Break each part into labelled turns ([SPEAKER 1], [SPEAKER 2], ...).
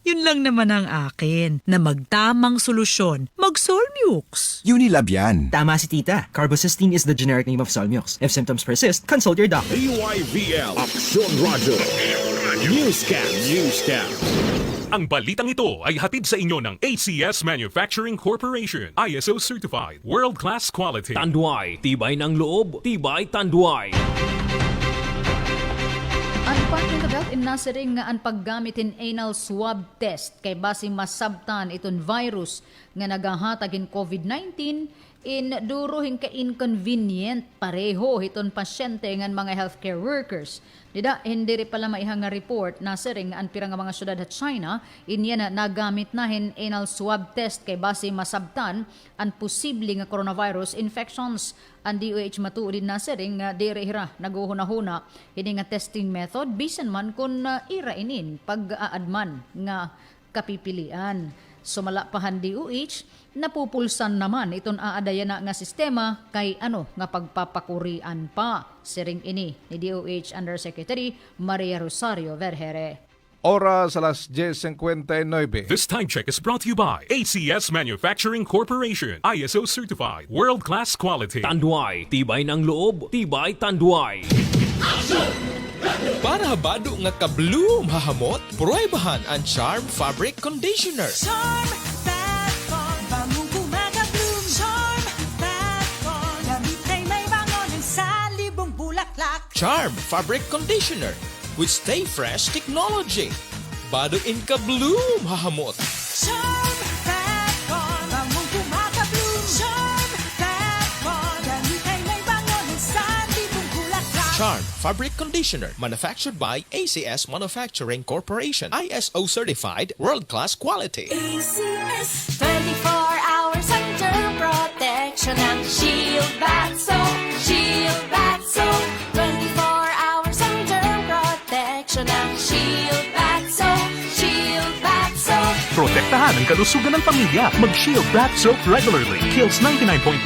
[SPEAKER 1] Yun lang naman ang akin, na magtamang solusyon, mag-Solmux.
[SPEAKER 2] Unilab yan.
[SPEAKER 3] Tama si tita. Carbocysteine is the generic name of Solmux. If symptoms persist, consult your doctor.
[SPEAKER 4] DYVL Aksyon Radyo Newscam.
[SPEAKER 5] Ang balitang ito ay hatid sa inyo ng ACS Manufacturing Corporation. ISO certified, world-class quality.
[SPEAKER 4] Tanduay, tibay ng loob, tibay tanduay.
[SPEAKER 6] Ang Department of Health inasiring nga ang paggamitin anal swab test kay base masabtan iton virus nga nagahatagin COVID-19 in duruhin ka inconvenient pareho iton pasyente ngan mga healthcare workers. Dida hindi ri pala maihang nga report na siring ang pirang nga mga syudad sa China inya na nagamit nahin anal swab test kay base masabtan ang posible nga coronavirus infections. Ang DOH matuodin na siring nga direhira naguhuna-huna ini nga testing method bisan man kun irainin pag-aadman nga kapipilian. Sumalapahan DOH, napupulsan naman iton aadaya na nga sistema kay nga pagpapakurian pa. Siring ini ni DOH Undersecretary Maria Rosario Vergere.
[SPEAKER 7] Oras alas 10:59.
[SPEAKER 5] This time check is brought to you by ACS Manufacturing Corporation. ISO certified, world-class quality.
[SPEAKER 4] Tanduay, tibay ng loob, tibay tanduay.
[SPEAKER 8] Para habado nga kabloom hahamot, pruebahan ang Charm Fabric Conditioner.
[SPEAKER 9] Charm Fat-Con, bangong kumaka-bloom. Charm Fat-Con, damit ay may bangon ng salibong bulaklak.
[SPEAKER 8] Charm Fabric Conditioner with Stay Fresh Technology. Bado in kabloom hahamot.
[SPEAKER 9] Charm Fat-Con, bangong kumaka-bloom. Charm Fat-Con, damit ay may bangon ng salibong bulaklak.
[SPEAKER 8] Charm Fabric Conditioner, manufactured by ACS Manufacturing Corporation. ISO certified, world-class quality.
[SPEAKER 9] ACS 24 hours under protection ng Shield Bath Soap. Shield Bath Soap. 24 hours under protection ng Shield Bath Soap. Shield Bath Soap.
[SPEAKER 5] Protektahan ang kalusugan ng pamilya. Mag-Shield Bath Soap regularly. Kills 99.9%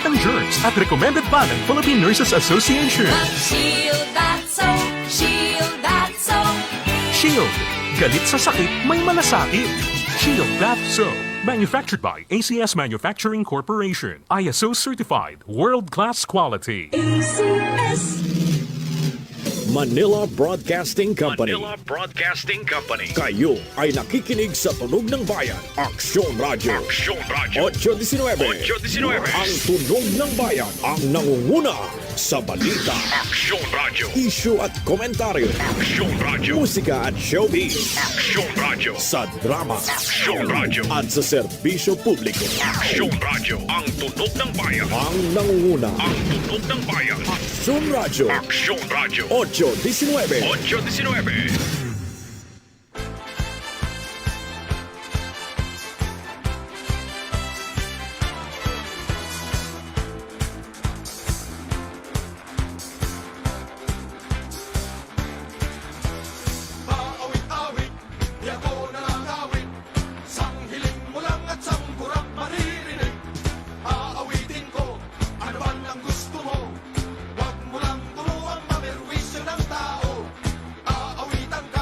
[SPEAKER 5] ng germs at recommended pa ng Philippine Nurses Association.
[SPEAKER 9] Shield Bath Soap. Shield Bath Soap.
[SPEAKER 5] Shield. Galit sa sakit, may malasakit. Shield Bath Soap. Manufactured by ACS Manufacturing Corporation. ISO certified, world-class quality.
[SPEAKER 9] ACS.
[SPEAKER 4] Manila Broadcasting Company. Kayo ay nakikinig sa Tunog ng Bayan. Aksyon Radyo. 819. Ang Tunog ng Bayan ang nangunguna sa balita. Aksyon Radyo. Issue at komentaryo. Aksyon Radyo. Musika at showbiz. Aksyon Radyo. Sa drama. Aksyon Radyo. At sa serbisyo publiko. Aksyon Radyo. Ang Tunog ng Bayan. Ang nangunguna. Ang Tunog ng Bayan. Aksyon Radyo. Aksyon Radyo. 819.
[SPEAKER 10] Wag mo lang turuan mamerwisyo ng tao. Aawitan ka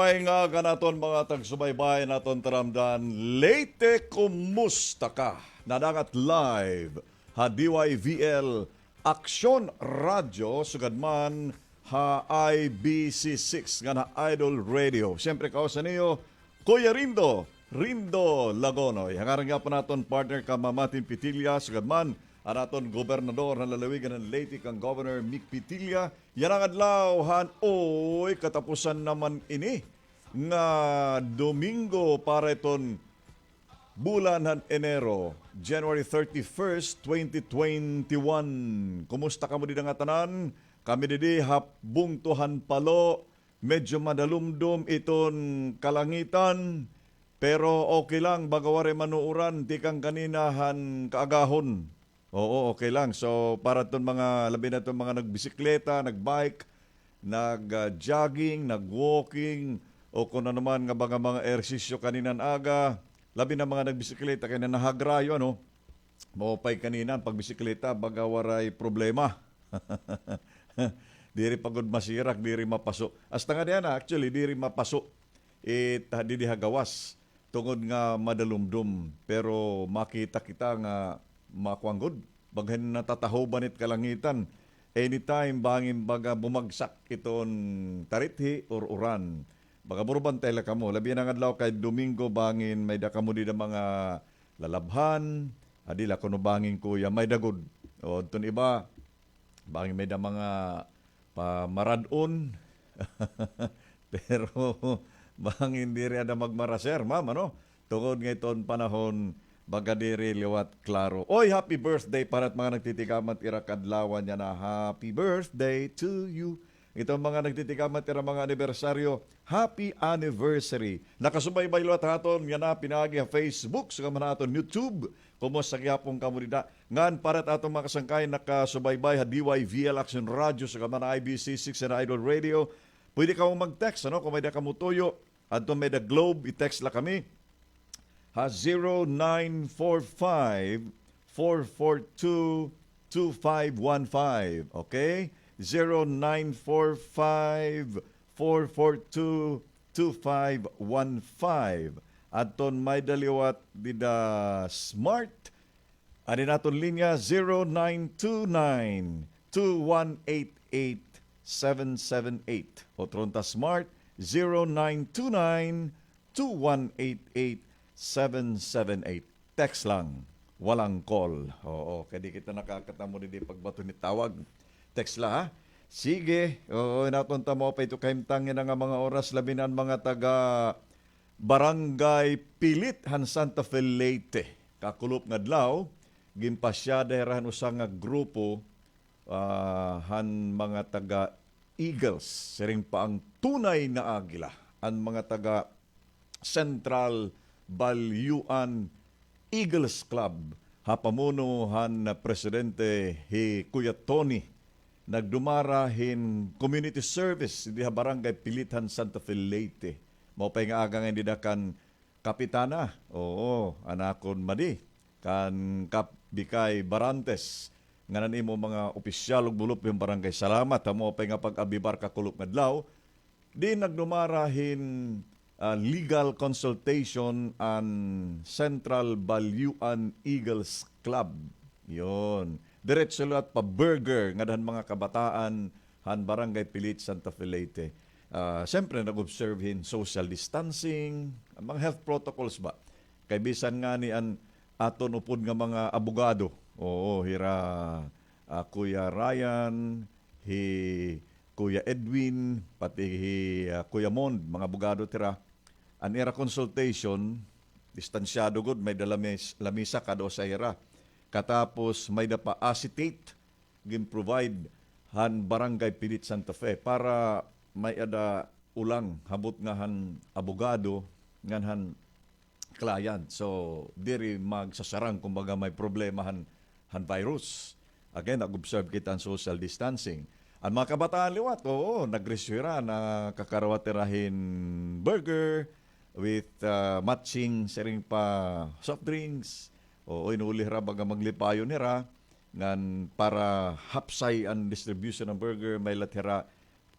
[SPEAKER 2] May nga kanaton mga tagsubaybay naton taramdan. Leyte, kumusta ka? Nadangat live ha DYVL Aksyon Radio sugadman ha IBC6 nga na Idol Radio. Siyempre kausa niyo Kuya Rindo Lagonoy. Hangaran nga pa naton partner ka Mamatin Pitilla sugadman anaton gobernador ng lalawigan ng Leyte kang Governor Mick Pitilla. Yan ang adlaw han oy katapusan naman ini nga Domingo para iton bulan han Enero, January 31st, 2021. Kumusta ka mo din nga tanan? Kami didi hapbong tuhan palo, medyo madalumdom iton kalangitan, pero okay lang bagawari manuuran di kang kaninahan kaagahon. Oo, okay lang. So, para itong mga, labi na itong mga nagbisikleta, nagbike, nag-jogging, nag-walking, o kung ano naman nga mga ehersisyo kaninan aga, labi na mga nagbisikleta, kaya na nahagrayo, ano? Mawapay kaninan, pagbisikleta, bagawaray problema. Diri pagod masirak, diri mapaso. Hasta nga diyan, actually, diri mapaso. Diri hagawas, tungod nga madalumdum. Pero makita kita nga makuanggod. Baghan natatahoban it kalangitan. Anytime bangin baga bumagsak iton tarithi or uran. Baga burbantay la kamo. Labi na nga adlaw kay Domingo bangin may da kamo di mga lalabhan. Adila kuno bangin kuya may dagod. O ton iba bangin may da mga pamaradon. Pero bangin diri ada magmaraser, ma'am, ano? Tungod nga iton panahon bagadiri liwat klaro. Oy, happy birthday para at mga nagtitikamat ira kadlawan niya na happy birthday to you. Itong mga nagtitikamat ira mga anibersaryo, happy anniversary. Nakasubaybay liwat haton yan na pinagi ha Facebook sa kaman haton YouTube. Kumusta gyapon kamunida. Ngan para at atong mga kasangkay nakasubaybay ha DYVL Action Radio sa kaman IBC6 and Idol Radio. Pwede ka mong mag-text, ano? Kung may da kamutuyo, at may da Globe, i-text la kami. Ha 0945-442-2515. Okay? 0945-442-2515. Aton may daliwat dida smart. Ani naton linya 0929-2188-778. Otronta smart 0929-2188-778. 778. Text lang. Walang call. Oo, kaya kita nakakatamo din pagbato ni tawag. Text lang, ha? Sige. Oo, natunta mo pa ito kaimtangin nga mga oras labinan mga taga Barangay Pilit, han Santa Fe, Leyte. Kakulop nga dlaw, gimpasyada herahan usang nga grupo han mga taga Eagles. Siring pa ang tunay na agila. Ang mga taga Central Balyuan Eagles Club hapamunuhan na presidente hi Kuya Tony nagdumarahin community service di barangay Pilitan Santa Fe, Leyte. Mao pay nga aga nga didakan kapitana. Oo, anakon madi kan Kap Bikay Barantes nga nanimo mga opisyal ug bulop yung barangay salamat mo pay nga pag-abibar ka kulop nga adlaw di nagdumarahin legal consultation and Central Balyuan Eagles Club. Yon. Diretso at pa-burger nga dahan mga kabataan han Barangay Pilit, Santa Fe, Leyte. Siyempre, nag-observehin social distancing, mga health protocols ba? Kay bisan nga ni an aton upod nga mga abogado. Oo, hira Kuya Ryan, Kuya Edwin, pati Kuya Mond, mga abogado tira. An era consultation, distansyado good, may lamisa kado sa hira. Katapos may da pa acetate, gin-provide han Barangay Pilit Santa Fe para may ada ulang habot nga han abogado ngan han client. So, diri magsasarang kumbaga may problema han virus. Again, nag-observe kita ang social distancing. Ang mga kabataan liwat, oo, nagresyura na kakarawatirahin burger with matching sering pa soft drinks. Oo, inuli ra baga maglipayo nira ngan para hapsay ang distribution ng burger, may latira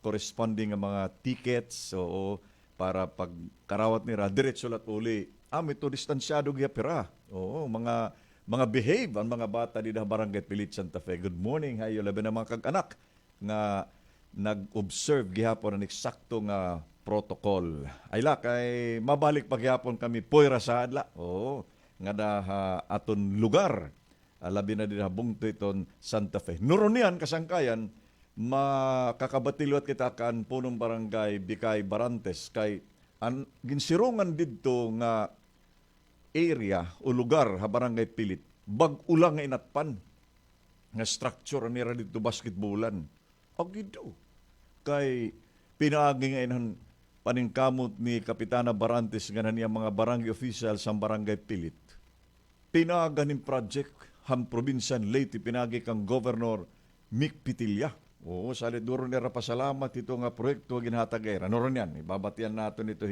[SPEAKER 2] corresponding ang mga tickets. Oo, para pag karawat nira diretso lat uli. Ito distansyado gyapira. Oo, mga behave ang mga bata di da Barangay Pilit Santa Fe. Good morning, hayo labi na mga kag-anak nga nag-observe gihapon ang eksakto nga protocol. Ayla kay mabalik pa gihapon kami poyra sa adla. Oo, nga aton lugar. Labi na din bungto iton Santa Fe. Nuronian kasangkayan makakabatilwat kita kan punong barangay Bikay Barantes kay ginsirungan didto nga area o lugar ha barangay Pilit bag-ulang nga inatpan nga structure nira dito basketballan. Agido kay pinaagi nga inan paningkamot ni Kapitana Barantes nga niya mga barangay officials sa barangay Pilit. Pinaga ning project ham probinsan Leyte pinagi kang Governor Mick Pitilla. Oo, salit duro nira pasalamat ito nga proyekto ginhatag ano ron yan. Ibabatian nato nito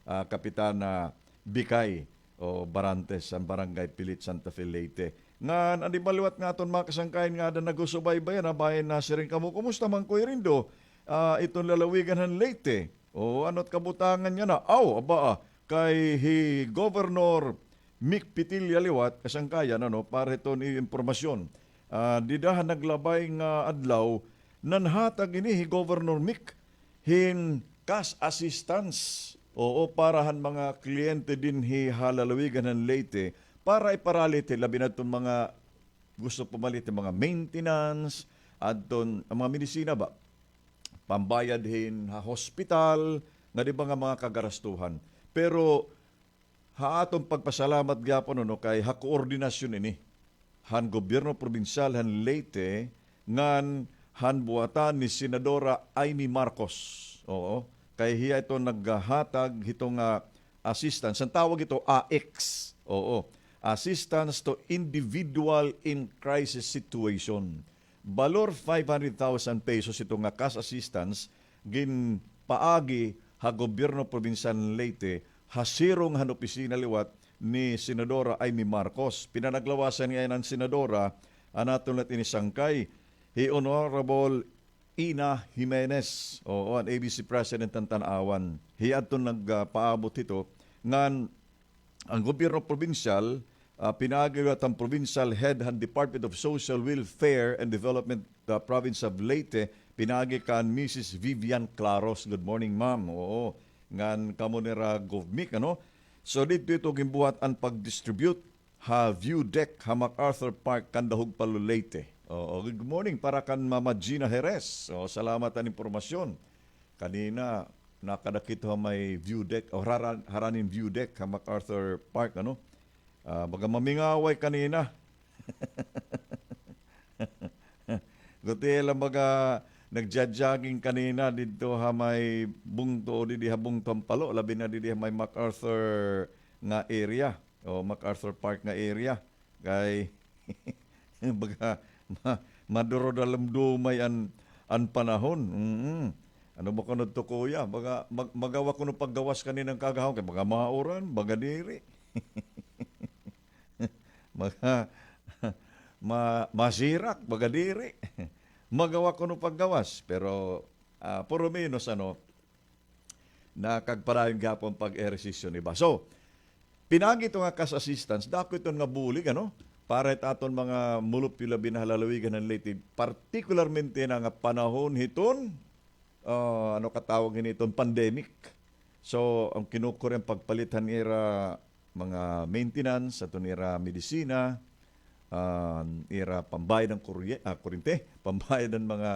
[SPEAKER 2] Kapitana Bikay o Barantes ang barangay Pilit Santa Fe Leyte. Nga nanibaliwat nga aton mga kasangkayan nga na nagusubaybayan na bayan na siring kamo. Kumusta man ko rindo? Itong lalawigan ng Leyte. O ano't kabutangan niya na? Aba kay Governor Mick Pitilla liwat kasangkayan para ito ni impormasyon. Didahan naglabay nga adlaw nanhatag ini Governor Mick hin cash assistance parahan mga kliyente din halalawigan ng Leyte para iparalite labi na itong mga gusto pumalit mga maintenance at ang mga medisina ba pambayad hin hospital nga di ba nga mga kagarastuhan pero atong pagpasalamat gyapon kay koordinasyon ini han gobyerno probinsyal han Leyte ngan han buhatan ni Senadora Amy Marcos. Oo. Kay hiya ito naghatag itong assistance. Ang tawag ito AX. Oo. Assistance to Individual in Crisis Situation. Balor 500,000 pesos itong cash assistance gin paagi ha gobyerno probinsyal Leyte hasirong han opisina liwat ni Senadora Amy Marcos. Pinanaglawasan ngayon ng Senadora anaton natin isangkay Honorable Ina Jimenez ang ABC President ng Tanawan. Aton nagpaabot ito ngan ang gobyerno probinsyal pinagawat ang Provincial Head ng Department of Social Welfare and Development the Province of Leyte pinagi kan Mrs. Vivian Claros. Good morning, ma'am. Oo. Ngan kamo nira govmic So dito ito gimbuhat ang pag-distribute view deck ha MacArthur Park Kandahog Palo Leyte. Good morning para kan Mama Gina Jerez. Salamat ang impormasyon. Kanina nakadakito may view deck o haranin view deck ha MacArthur Park baga mamingaway kanina. Guti lang baga nagja-jogging kanina dito ha may bungto di ha bungtong palo labi na di ha may MacArthur nga area o MacArthur Park nga area kay baga maduro dalam dumay an panahon. Ano ba kuno to kuya baga magawa kuno paggawas kaninang kagahon kay baga mauran baga diri. Baga masirak baga diri. Magawa ko no paggawas pero puro menos nakagparayon gapon pag-eresisyon iba. So pinagi ito nga cash assistance dako ito nga bulig para aton mga mulupyo labi na halalawigan ng Leyte particularmente na nga panahon hiton katawag niton pandemic. So ang kinukurang pagpalitan ira mga maintenance aton ira medisina ira pambayad ng kuryente, pambayad ng mga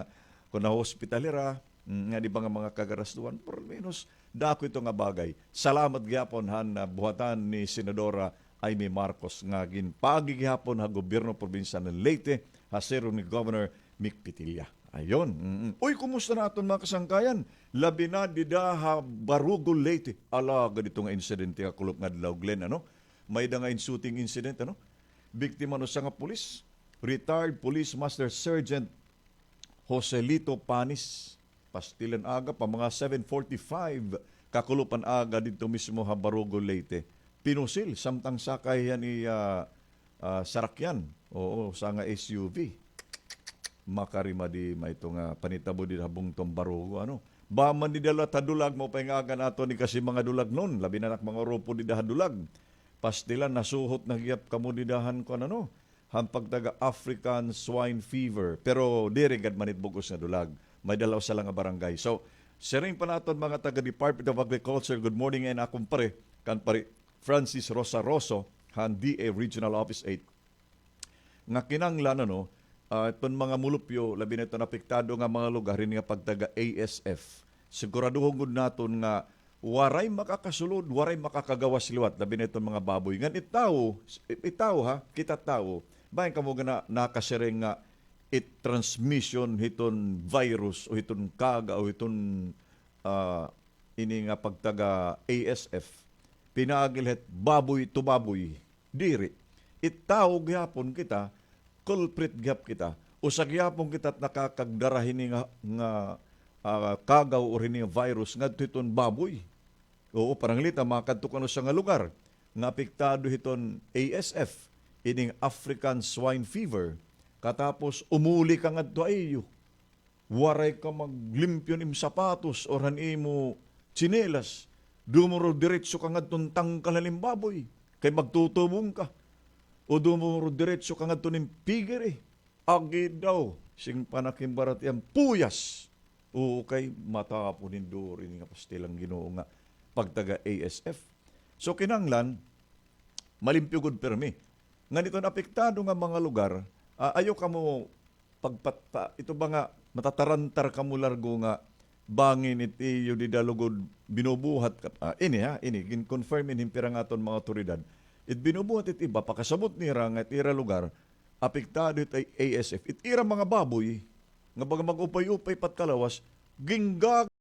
[SPEAKER 2] kuna hospitalera, nga di ba nga mga kagarastuan, por menos dako ito nga bagay. Salamat gyapon han buhatan ni Senadora Amy Marcos nga ginpagi gyapon ha gobyerno probinsya ng Leyte hasero ni Governor Mick Pitilla. Ayon. Uy, kumusta na aton mga kasangkayan? Labi na dida ha Barugol Leyte. Ala ganito nga insidente nga kulop nga dilaw Glen May da nga shooting incident biktima sa nga pulis, retired Police Master Sergeant Joselito Panis. Pastilan aga pa mga 7:45 kakulupan aga dito mismo ha Barugol Leyte. Pinusil samtang sakay yan ni sarakyan. Sa nga SUV. Makarima di may ito nga panitabo di habong tong Barugo Ba man di dala tadulag mo paingagan ato ni kasi mga dulag nun. Labi na mga rupo di dahadulag. Pastilan nasuhot na hiyap kamunidahan ko ano. Hampag taga African swine fever. Pero dirigad manit bugos na dulag. May dalaw sa lang nga barangay. So, siring pa naton mga taga Department of Agriculture. Good morning and akong pare. Kan pare Francis Rosaroso, han DA Regional Office 8. Nga kinanglan ano, itong mga mulupyo, labi na ito napiktado nga mga lugar, rin nga pagtaga ASF. Siguraduhon gud naton nga waray makakasulod, waray makakagawas liwat, labi na itong mga baboy. Ngan itaw ha, kita tao, bayan kamo na nakasireng nga transmission hiton virus o hiton kaga o hiton ini nga pagtaga ASF. Pinaagilhet baboy to baboy, diri. Itaw gyapon kita, culprit gap kita usag yapon kita nakakagdara hini nga kagaw o hini virus ngadto iton baboy. Oo, parang lita makadto kano sa nga lugar nga apektado hiton ASF ining African swine fever katapos umuli ka ngadto ayo. Waray ka maglimpyon im sapatos or imo tsinelas dumuro diretso ka ngadtong tangkalalim baboy kay magtutubong ka. O dumuro diretso ka nga ito ng pigiri. Agi daw, sing panakimbarat yan, puyas. O kay matapunin do rin nga pastilang Ginoo nga pagtaga ASF. So kinanglan, malimpyugod permi. Nga nito apektado nga mga lugar, ayaw ka mo ito ba nga matatarantar ka mo largo nga bangin iti yung didalugod binubuhat ka. Ini, ginconfirmin himpira nga ton mga otoridad. It binubuhat it iba, pakasabot nira nga itira lugar, apektado it ay ASF. Itira mga baboy, nga baga mag-upay-upay pat kalawas, ginggag